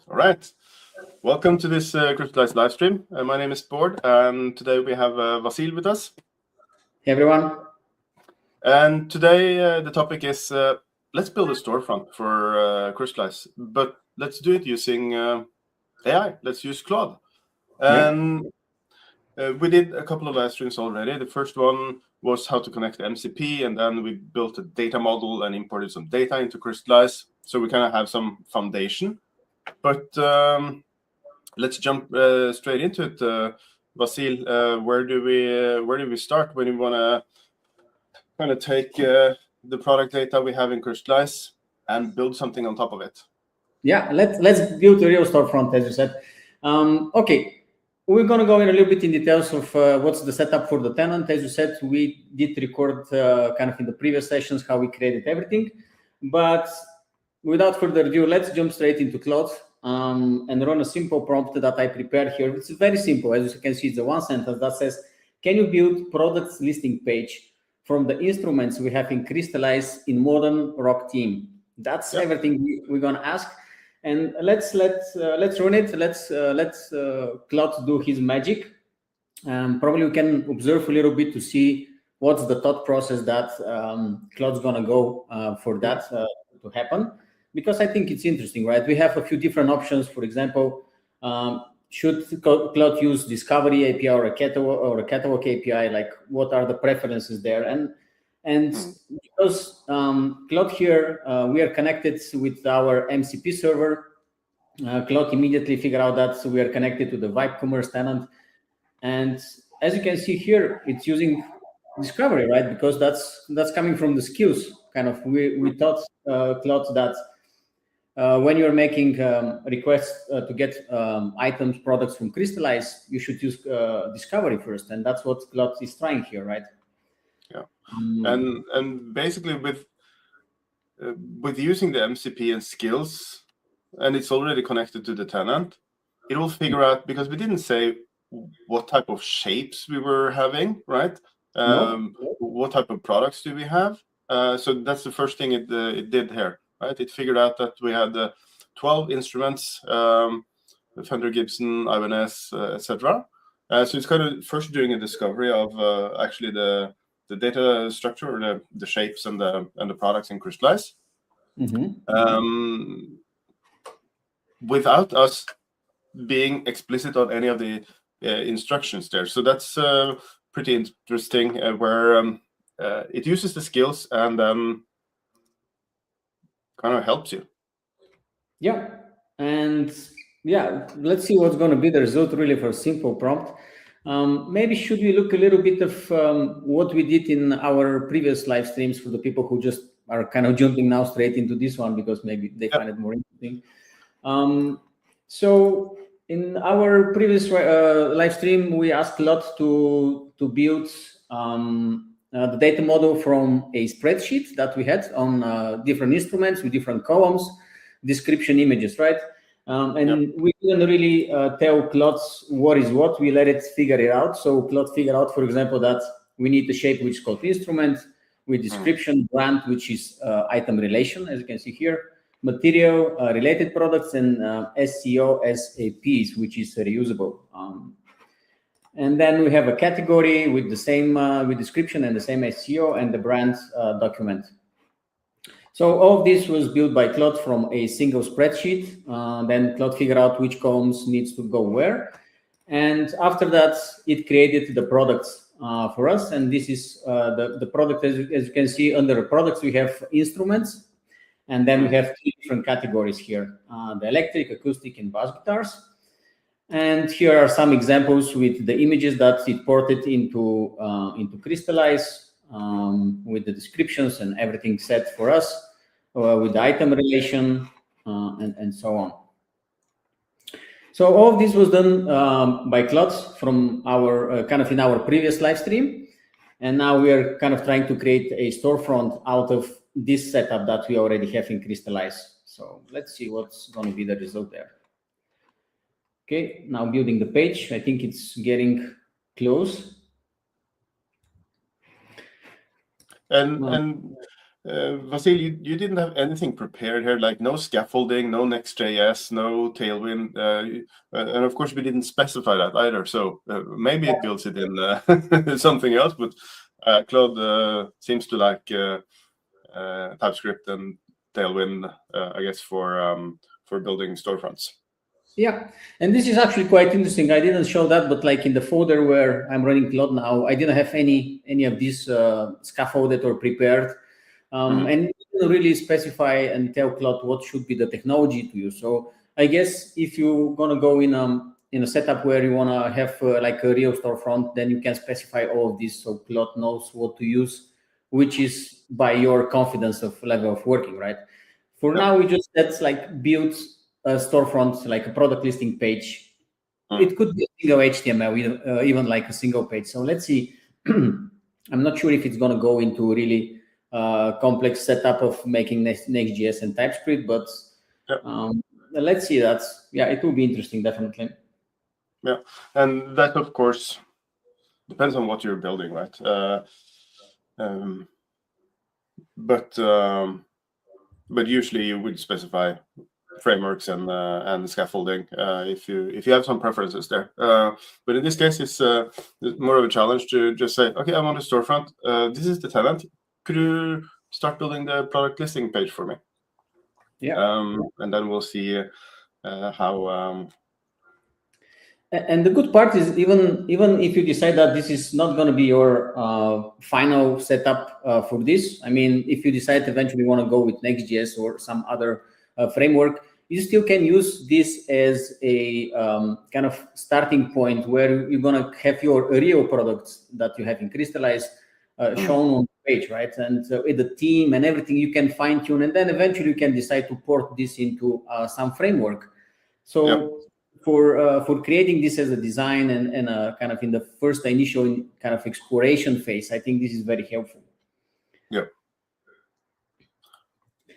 All right. Welcome to this Crystallize live stream. My name is Bård, and today we have Vasil with us. Hey, everyone. And today the topic is let's build a storefront for Crystallize, but let's do it using AI. Let's use Claude. And we did a couple of live streams already. The first one was how to connect the MCP, and then we built a data model and imported some data into Crystallize. So we kind of have some foundation. But let's jump straight into it. Vasil, where do we start when we want to kind of take the product data we have in Crystallize and build something on top of it? Yeah, let's build a real storefront, as you said. Okay, we're going to go in a little bit in details of what's the setup for the tenant. As you said, we did record kind of in the previous sessions how we created everything. But without further ado, let's jump straight into Claude and run a simple prompt that I prepared here. It's very simple. As you can see, it's a one sentence that says, can you build products listing page from the instruments we have in Crystallize in modern rock theme? That's everything we're going to ask. And let's run it. Let's Claude do his magic. Probably we can observe a little bit to see what's the thought process that Claude's going to go for that to happen. Because I think it's interesting, right? We have a few different options. For example, should Claude use Discovery API or a catalog API? Like, what are the preferences there? And because Claude here, we are connected with our MCP server. Claude immediately figured out that we are connected to the Vibe Commerce tenant. And as you can see here, it's using Discovery, right? Because that's coming from the skills. Kind of, we taught Claude that when you're making requests to get items, products from Crystallize, you should use Discovery first, and that's what Claude is trying here, right? Yeah, and basically with using the MCP and skills, and it's already connected to the tenant, it will figure out, because we didn't say what type of shapes we were having, right? What type of products do we have? So that's the first thing it did here, right? It figured out that we had 12 instruments, Fender Gibson, Ibanez, etc. So it's kind of first doing a discovery of actually the data structure, or the shapes and the products in Crystallize, without us being explicit on any of the instructions there. So that's pretty interesting, where it uses the skills and then kind of helps you. Yeah, and yeah, let's see what's going to be the result really for a simple prompt. Maybe should we look a little bit of what we did in our previous live streams for the people who just are kind of jumping now straight into this one because maybe they find it more interesting. So in our previous live stream, we asked a lot to build the data model from a spreadsheet that we had on different instruments with different columns, description, images, right? We didn't really tell Claude what is what. We let it figure it out. So Claude figured out, for example, that we need a shape which is called instrument, with description, brand, which is item relation, as you can see here, material, related products, and SEO SAPs, which is reusable. And then we have a category with the same with description and the same SEO, and the brand document. So all of this was built by Claude from a single spreadsheet. Then Claude figured out which columns needs to go where. And after that, it created the products for us. And this is the product, as you can see, under products, we have instruments. And then we have three different categories here, the electric, acoustic, and bass guitars. And here are some examples with the images that it ported into Crystallize, with the descriptions and everything set for us, with the item relation, and so on. So all of this was done by Claude from our kind of in our previous live stream. And now we are kind of trying to create a storefront out of this setup that we already have in Crystallize. So let's see what's going to be the result there. Okay, now building the page. I think it's getting close. And Vasil, you didn't have anything prepared here, like no scaffolding, no Next.js, no Tailwind, and of course we didn't specify that either. So maybe it builds it in something else. But Claude seems to like TypeScript and Tailwind, I guess, for building storefronts. Yeah, and this is actually quite interesting. I didn't show that, but like in the folder where I'm running Claude now, I didn't have any of these scaffolded or prepared, and you didn't really specify and tell Claude what should be the technology to use. So I guess if you're gonna go in a setup where you wanna have like a real storefront, then you can specify all of this so Claude knows what to use, which is by your confidence of level of working, right? For now, we just that's like build a storefront, like a product listing page. It could be a single HTML, even like a single page. So let's see. I'm not sure if it's going to go into really complex setup of making Next.js and TypeScript, but let's see. It will be interesting, definitely. Yeah, and that of course depends on what you're building, right? But usually you would specify frameworks and scaffolding if you have some preferences there. But in this case, it's more of a challenge to just say, okay, I want a storefront. This is the tenant. Could you start building the product listing page for me? Yeah. And then we'll see how. And the good part is even if you decide that this is not going to be your final setup for this, I mean, if you decide eventually you want to go with Next.js or some other framework, you still can use this as a kind of starting point where you're going to have your real products that you have in Crystallize shown on the page, right? And with the team and everything, you can fine tune, and then eventually you can decide to port this into some framework. So for creating this as a design and kind of in the first initial kind of exploration phase, I think this is very helpful. Yeah.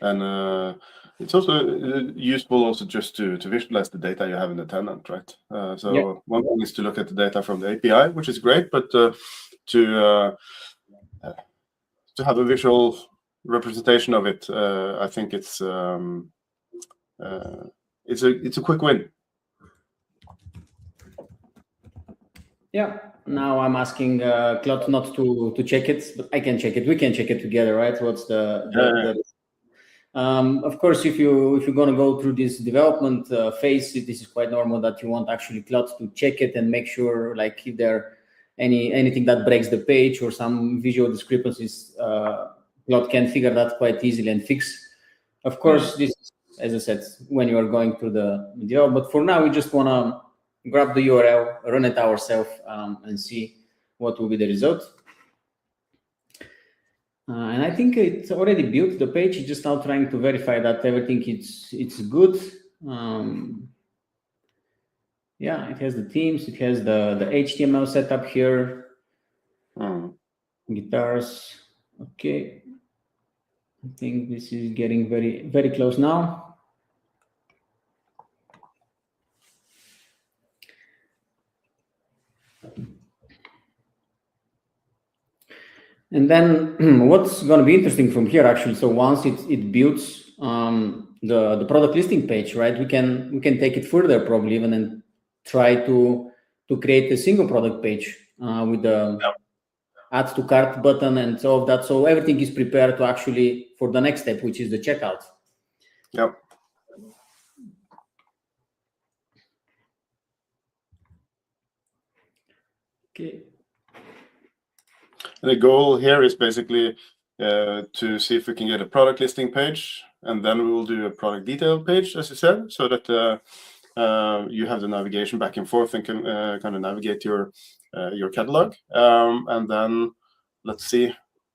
And it's also useful also just to visualize the data you have in the tenant, right? So one thing is to look at the data from the API, which is great, but to have a visual representation of it, I think it's a quick win. Yeah. Now I'm asking Claude not to check it, but I can check it. We can check it together, right? What's of course, if you're going to go through this development phase, this is quite normal that you want actually Claude to check it and make sure, like, if there anything that breaks the page or some visual discrepancies, Claude can figure that quite easily and fix. Of course, this is, as I said, when you are going through the development. But for now, we just want to grab the URL, run it ourselves, and see what will be the result. And I think it's already built the page. It's just now trying to verify that everything it's good. Yeah, it has the themes. It has the HTML setup here. Guitars. Okay. I think this is getting very, very close now. And then what's going to be interesting from here, actually, so once it builds the product listing page, right, we can take it further probably even and try to create a single product page with the add to cart button and all of that. So everything is prepared to actually for the next step, which is the checkout. Yep. Okay. The goal here is basically to see if we can get a product listing page, and then we will do a product detail page, as you said, so that you have the navigation back and forth and can kind of navigate your catalog. And then let's see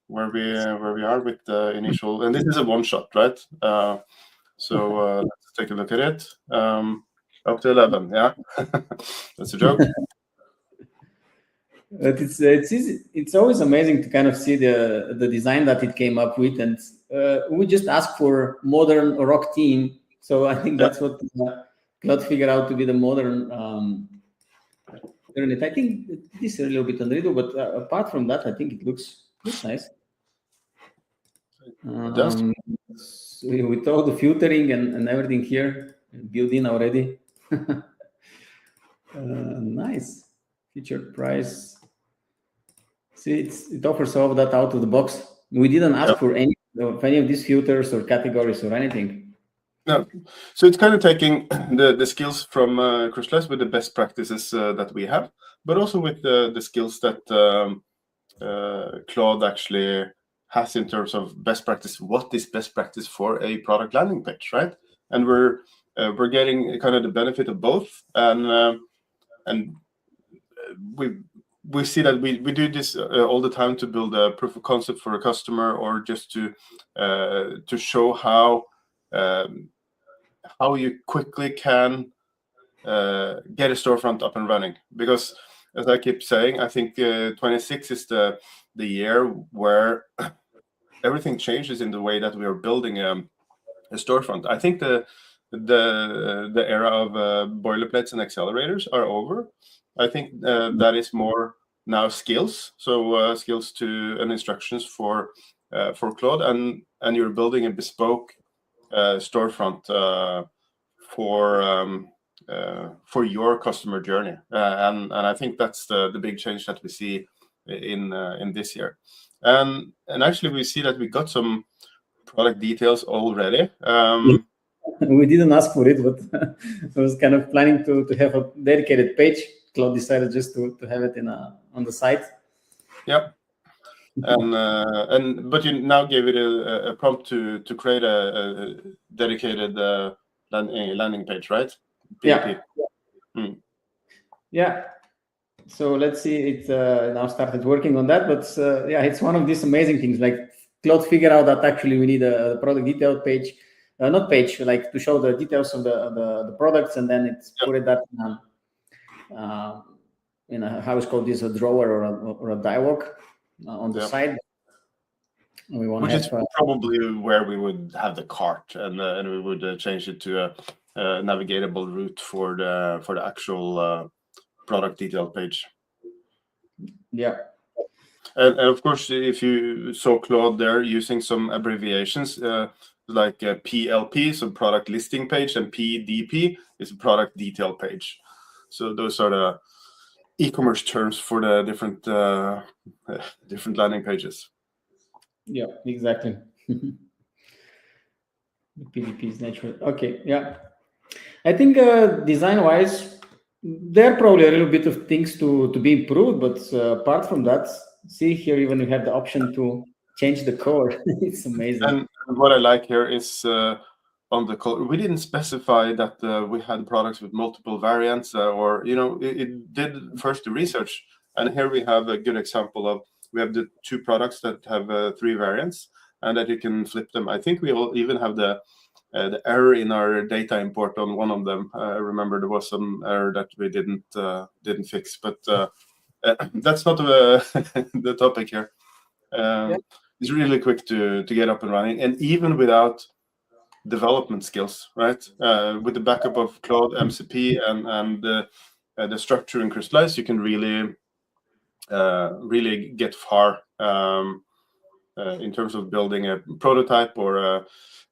where we are with the initial. And this is a one shot, right? So let's take a look at it. Up to 11, yeah. That's a joke. But it's always amazing to kind of see the design that it came up with, and we just asked for modern rock theme. So I think that's what Claude figured out to be the modern. I think this is a little bit unreadable, but apart from that, I think it looks nice. with all the filtering and everything here built in already. Nice. Featured price. See, it offers all of that out of the box. We didn't ask for any of these filters or categories or anything. No, so it's kind of taking the skills from Crystallize with the best practices that we have, but also with the skills that Claude actually has in terms of best practice. What is best practice for a product landing page, right? And we're getting kind of the benefit of both, and we see that we do this all the time to build a proof of concept for a customer, or just to show how you quickly can get a storefront up and running. Because as I keep saying, I think 26 is the year where everything changes in the way that we are building a storefront. I think the era of boilerplates and accelerators are over. I think that is more now skills. So skills to and instructions for Claude, and you're building a bespoke storefront for your customer journey, and I think that's the big change that we see in this year. And actually, we see that we got some product details already. We didn't ask for it, but I was kind of planning to have a dedicated page. Claude decided just to have it on the site. Yeah. But you now gave it a prompt to create a dedicated landing page, right? PDP. Yeah. Yeah. So let's see. It now started working on that, but yeah, it's one of these amazing things. Like Claude figured out that actually we need a product detail page, not page, like to show the details of the products, and then it's put it that in a how it's called this, a drawer or a dialog on the side. We want which is probably where we would have the cart, and we would change it to a navigatable route for the actual product detail page. Yeah. And of course, if you saw Claude there using some abbreviations like PLP, so product listing page, and PDP is a product detail page. So those are the e-commerce terms for the different landing pages. Yeah, exactly. The PDP is natural. Okay, yeah. I think design-wise, there are probably a little bit of things to be improved, but apart from that, see here, even we have the option to change the code. It's amazing. And what I like here is on the code, we didn't specify that we had products with multiple variants, or it did first the research, and here we have a good example of we have the two products that have 3 variants, and that you can flip them. I think we will even have the error in our data import on one of them. I remember there was some error that we didn't fix, but that's not the topic here. It's really quick to get up and running, and even without development skills, right? With the backup of Claude MCP and the structure in Crystallize, you can really get far in terms of building a prototype or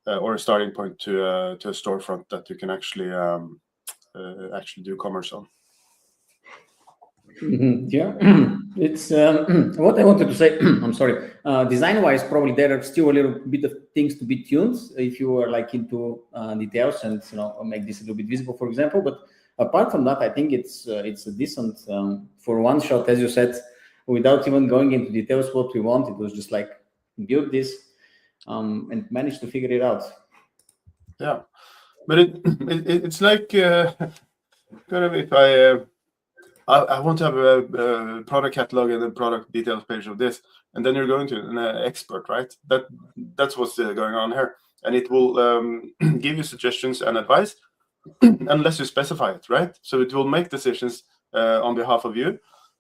a starting point to a storefront that you can actually do commerce on. Yeah, it's what I wanted to say. I'm sorry. Design-wise, probably there are still a little bit of things to be tuned if you are like into details and make this a little bit visible, for example. But apart from that, I think it's a decent for one shot, as you said, without even going into details what we want. It was just like build this and manage to figure it out. Yeah, but it's like kind of if I want to have a product catalog and a product details page of this, and then you're going to an expert, right? That's what's going on here, and it will give you suggestions and advice unless you specify it, right? So it will make decisions on behalf of you.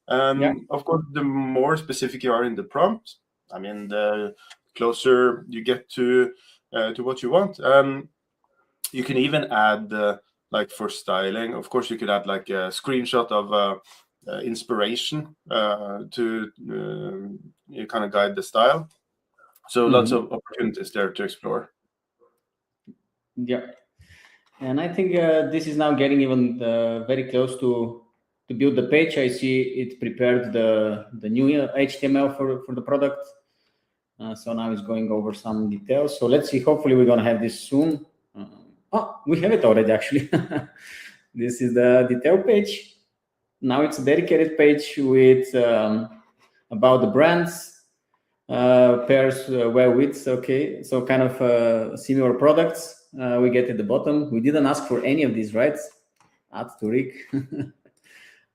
Of course, the more specific you are in the prompt, I mean, the closer you get to what you want. You can even add like for styling, of course, you could add like a screenshot of inspiration to kind of guide the style. So lots of opportunities there to explore. Yeah, and I think this is now getting even very close to build the page. I see it prepared the new HTML for the product. So now it's going over some details. So let's see. Hopefully we're gonna have this soon. Oh, we have it already actually. This is the detail page. Now it's a dedicated page with about the brands, pairs, where widths. Okay, so kind of similar products. We get at the bottom. We didn't ask for any of these, right? Add to Rick.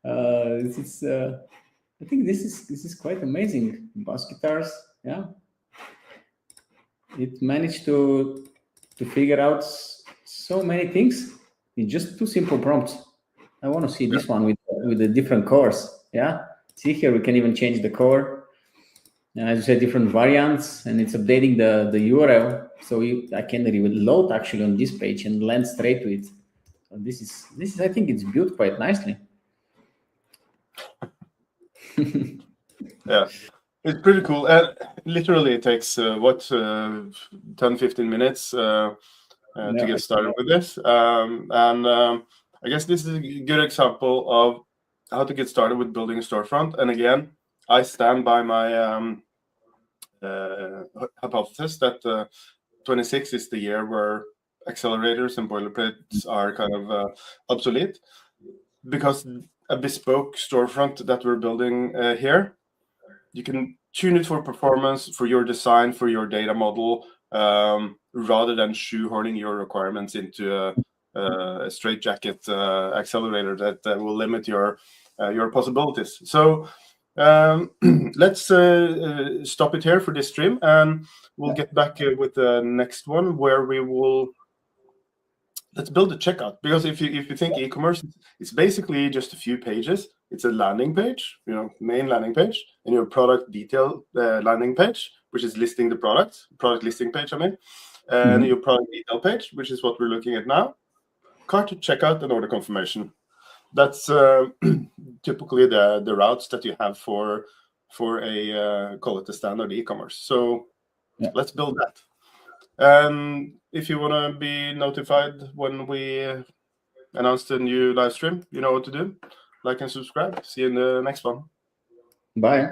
This is. I think this is quite amazing. Bass guitars, yeah. It managed to figure out so many things in just 2 simple prompts. I want to see this one with the different cores. Yeah, see here we can even change the core. As you said, different variants, and it's updating the URL. So I can reload actually on this page and land straight to it. So this is I think it's built quite nicely. Yeah, it's pretty cool. Literally, it takes 10-15 minutes to get started with this. I guess this is a good example of how to get started with building a storefront. And again, I stand by my hypothesis that 26 is the year where accelerators and boilerplates are kind of obsolete, because a bespoke storefront that we're building here, you can tune it for performance, for your design, for your data model, rather than shoehorning your requirements into a straitjacket accelerator that will limit your possibilities. So let's stop it here for this stream, and we'll get back with the next one, where we will let's build a checkout. Because if you think e-commerce, it's basically just a few pages. It's a landing page, main landing page, and your product detail landing page, which is listing the product listing page, I mean, and your product detail page, which is what we're looking at now. Cart to checkout and order confirmation. That's typically the routes that you have for a call it a standard e-commerce. So let's build that. If you want to be notified when we announce the new live stream, you know what to do. Like and subscribe. See you in the next one. Bye.